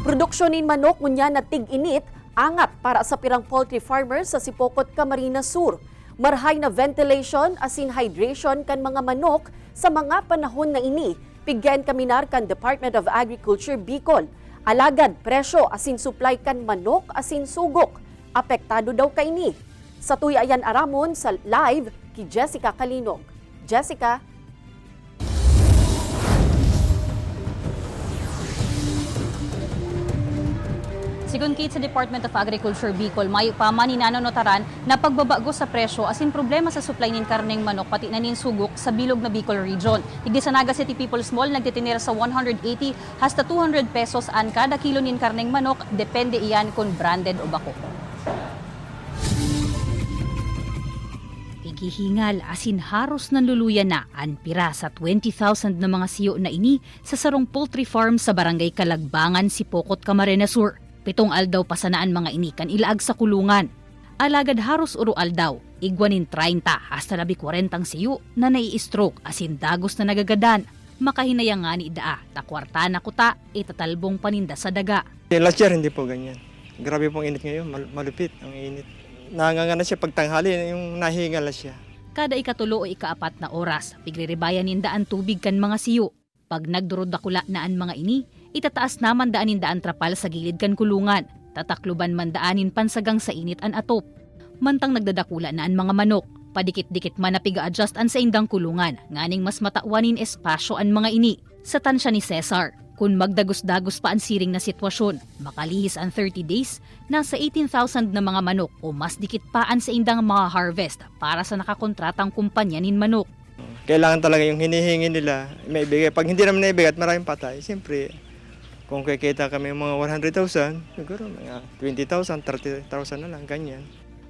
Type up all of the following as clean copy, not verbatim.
Produksyonin manok ngunya na tig-init, angat para sa pirang poultry farmers sa Sipocot, Camarines Sur. Marhay na ventilation asin hydration kan mga manok sa mga panahon na ini. Pigyan kaminar kan Department of Agriculture Bicol. Alagad presyo asin supply kan manok asin sugok. Apektado daw kaini. Sa tuyayan aramon sa live ki Jessica Kalinog. Jessica. Sigun Kate sa Department of Agriculture Bicol, mayo pa maninanonotaran na pagbabago sa presyo asin problema sa supply nin karneng manok pati na nin sugok sa bilog na Bicol region. Higdi sa Naga City People's Mall nagtitinira sa 180 hasta 200 pesos an kada kilo nin karneng manok, depende iyan kung branded o bako. Hihingal asin haros nanluluyan na an pira sa 20,000 na mga siyo na ini sa sarong poultry farm sa barangay Kalagbangan, Sipocot, Camarines Sur. 7 aldaw pasanaan mga ini kan ilaag sa kulungan. Alagad haros uro aldaw, igwanin 30 hasta 40 siyo na nai-stroke asin dagos na nagagadan. Makahinayang nga ni daa, takwarta na kuta, itatalbong paninda sa daga. Last year hindi po ganyan. Grabe pong init ngayon, malupit ang init. Nangangana siya pagtanghali, yung nahingal na siya. Kada ikatulo o ikaapat na oras, pigre-rebayan nindaan tubig kan mga siyo. Pag nagdurod dakula naan mga ini, itataas naman daanin daan trapal sa gilid kan kulungan. Tatakluban man daanin pansagang sa init an atop. Mantang nagdadakula naan mga manok, padikit-dikit man na piga-adjust an sa indang kulungan, nganing mas matawanin espasyo an mga ini. Sa tansya ni Cesar, kung magdagos-dagos pa ang siring na sitwasyon, makalihis ang 30 days, nasa 18,000 na mga manok o mas dikit pa ang sa indang mga harvest para sa nakakontratang kumpanya nin manok. Kailangan talaga yung hinihingi nila, may ibigay. Pag hindi naman naibigay at maraming patay, siyempre, kung kikita kami mga 100,000, siguro mga 20,000, 30,000 na lang, ganyan.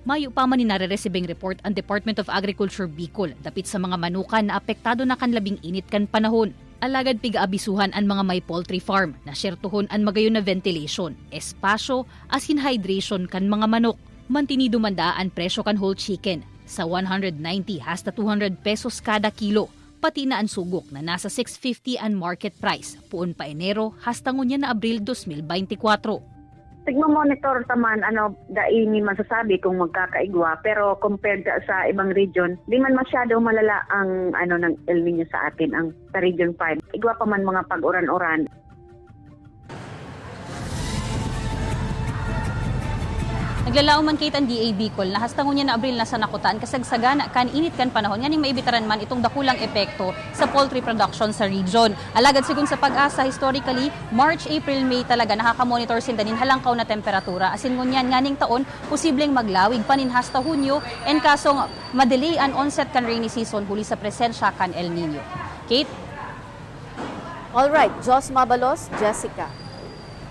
Mayo pa man nare-resibing report ang Department of Agriculture Bicol dapit sa mga manukan na apektado na kan labing init kan panahon. Alagad piga-abisuhan ang mga may poultry farm na syertuhon ang magayon na ventilation, espasyo, asin hydration kan mga manok. Mantinido mandaan presyo kan whole chicken sa 190 hasta 200 pesos kada kilo, pati na ang sugok na nasa 650 ang market price, puon pa Enero hasta ngunya na Abril 2024. Tigmo-monitor taman daini masasabi kung magkakaigwa, pero compared sa ibang region, di man masyado malala ang ng El Nino sa atin ang sa Region 5. Igwa pa man mga pag-uran-uran. Naglalao man kay tan DA Bicol na hasta ngunya na Abril na sa nakutaan kasagsagana kan init kan panahon nganing maibitaran man itong dakulang epekto sa poultry production sa region. Alagad sigun sa pag-asa historically, March, April, May talaga nakaka-monitor sindanin halangkaw na temperatura asin ngunyan nganing taon posibleng maglawig panin hasta Hunyo and kasong madelay an onset kan rainy season huli sa presensya kan El Nino. Kate? All right, Jos Mabalos, Jessica.